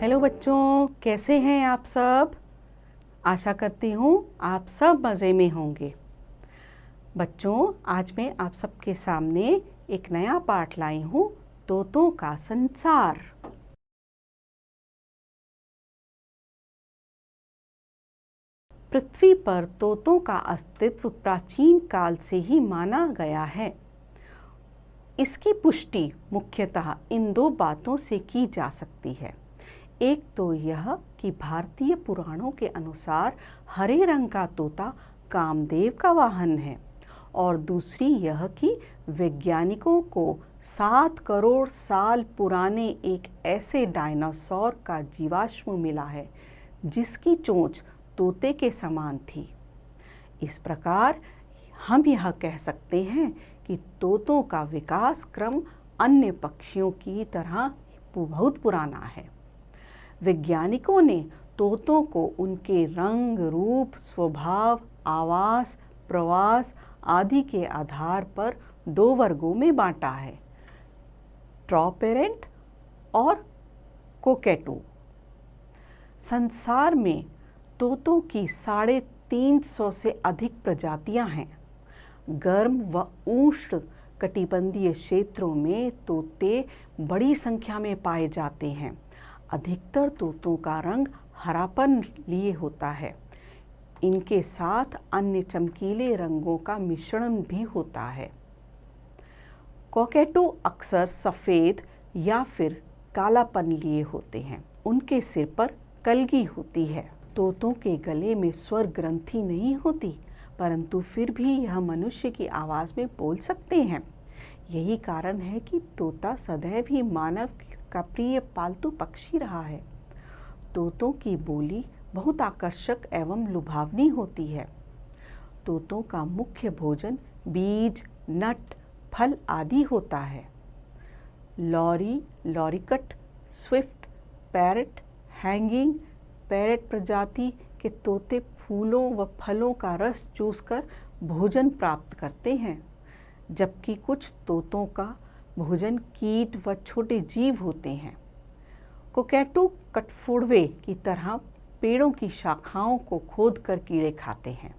Hello बच्चों, कैसे हैं आप सब। आशा करती हूँ आप सब मज़े में होंगे। बच्चों, आज मैं आप सबके सामने एक नया पाठ लाई हूँ, तोतों का संसार। पृथ्वी पर तोतों का अस्तित्व प्राचीन काल से ही माना गया है। इसकी पुष्टि मुख्यतः इन दो बातों से की जा सकती है। एक तो यह कि भारतीय पुराणों के अनुसार हरे रंग का तोता कामदेव का वाहन है, और दूसरी यह कि वैज्ञानिकों को 7 करोड़ साल पुराने एक ऐसे डायनासोर का जीवाश्म मिला है जिसकी चोंच तोते के समान थी। इस प्रकार हम यह कह सकते हैं कि तोतों का विकास क्रम अन्य पक्षियों की तरह बहुत पुराना है। वैज्ञानिकों ने तोतों को उनके रंग, रूप, स्वभाव, आवास, प्रवास आदि के आधार पर 2 वर्गों में बांटा है, ट्रॉपेरेंट और कोकैटू। संसार में तोतों की 350 से अधिक प्रजातियां हैं। गर्म व उष्ण कटिबंधीय क्षेत्रों में तोते बड़ी संख्या में पाए जाते हैं। अधिकतर तोतों का रंग हरापन लिए होता है। इनके साथ अन्य चमकीले रंगों का मिश्रण भी होता है। कोकैटू अक्सर सफ़ेद या फिर कालापन लिए होते हैं। उनके सिर पर कलगी होती है। तोतों के गले में स्वर ग्रंथि नहीं होती, परंतु फिर भी यह मनुष्य की आवाज़ में बोल सकते हैं। यही कारण है कि तोता सदैव ही मानव का प्रिय पालतू पक्षी रहा है। तोतों की बोली बहुत आकर्षक एवं लुभावनी होती है। तोतों का मुख्य भोजन बीज, नट, फल आदि होता है। Lory, lorikeet, swift, parrot, hanging parrot प्रजाति के तोते फूलों व फलों का रस चूसकर भोजन प्राप्त करते हैं, जबकि कुछ तोतों का भोजन कीट व छोटे जीव होते हैं। कोकैटू कठफोड़वे की तरह पेड़ों की शाखाओं को खोदकर कीड़े खाते हैं।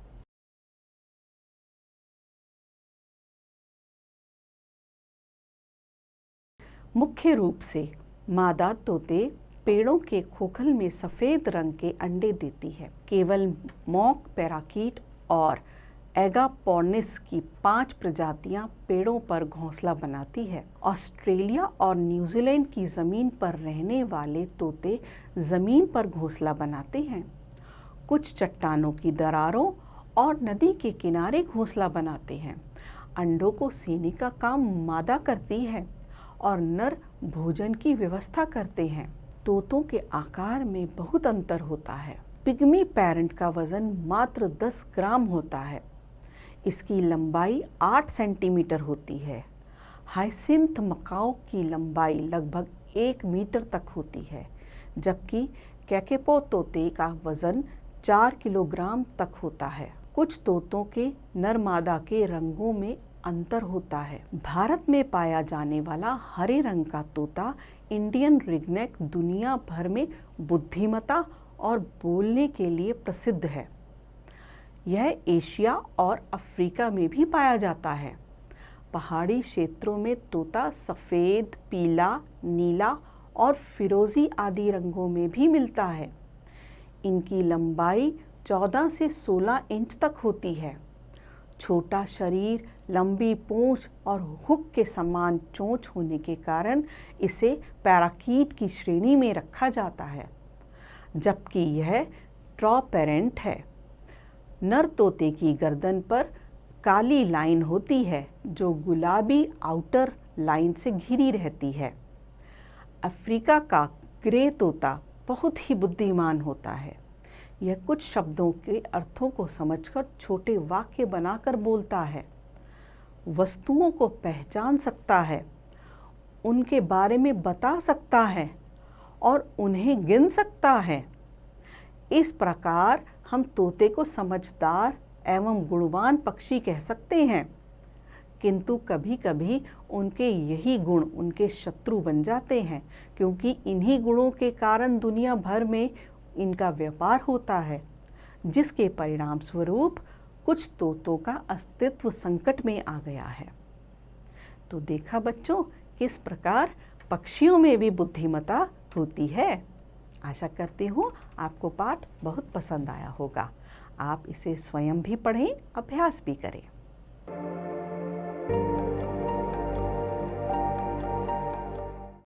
मुख्य रूप से मादा तोते पेड़ों के खोखल में सफ़ेद रंग के अंडे देती है। केवल मॉक पैराकीट और एगापोर्निस की 5 प्रजातियां पेड़ों पर घोंसला बनाती है। ऑस्ट्रेलिया और न्यूजीलैंड की ज़मीन पर रहने वाले तोते ज़मीन पर घोंसला बनाते हैं। कुछ चट्टानों की दरारों और नदी के किनारे घोंसला बनाते हैं। अंडों को सेने का काम मादा करती है और नर भोजन की व्यवस्था करते हैं। तोतों के आकार में बहुत अंतर होता है। पिग्मी पैरेंट का वजन मात्र 10 ग्राम होता है। इसकी लंबाई 8 सेंटीमीटर होती है। हाइसिंथ मकाओ की लंबाई लगभग 1 मीटर तक होती है, जबकि कैकेपो तोते का वजन 4 किलोग्राम तक होता है। कुछ तोतों के नर मादा के रंगों में अंतर होता है। भारत में पाया जाने वाला हरे रंग का तोता इंडियन रिगनेक दुनिया भर में बुद्धिमत्ता और बोलने के लिए प्रसिद्ध है। यह एशिया और अफ्रीका में भी पाया जाता है। पहाड़ी क्षेत्रों में तोता सफ़ेद, पीला, नीला और फिरोज़ी आदि रंगों में भी मिलता है। इनकी लंबाई 14 से 16 इंच तक होती है। छोटा शरीर, लंबी पूंछ और हुक के समान चोंच होने के कारण इसे पैराकीट की श्रेणी में रखा जाता है, जबकि यह ट्रॉपेरेंट है। नर तोते की गर्दन पर काली लाइन होती है जो गुलाबी आउटर लाइन से घिरी रहती है। अफ्रीका का ग्रे तोता बहुत ही बुद्धिमान होता है। यह कुछ शब्दों के अर्थों को समझकर छोटे वाक्य बनाकर बोलता है, वस्तुओं को पहचान सकता है, उनके बारे में बता सकता है और उन्हें गिन सकता है। इस प्रकार हम तोते को समझदार एवं गुणवान पक्षी कह सकते हैं। किंतु कभी कभी उनके यही गुण उनके शत्रु बन जाते हैं, क्योंकि इन्हीं गुणों के कारण दुनिया भर में इनका व्यापार होता है, जिसके परिणाम स्वरूप कुछ तोतों का अस्तित्व संकट में आ गया है। तो देखा बच्चों, किस प्रकार पक्षियों में भी बुद्धिमत्ता होती है। आशा करती हूँ आपको पाठ बहुत पसंद आया होगा। आप इसे स्वयं भी पढ़ें, अभ्यास भी करें।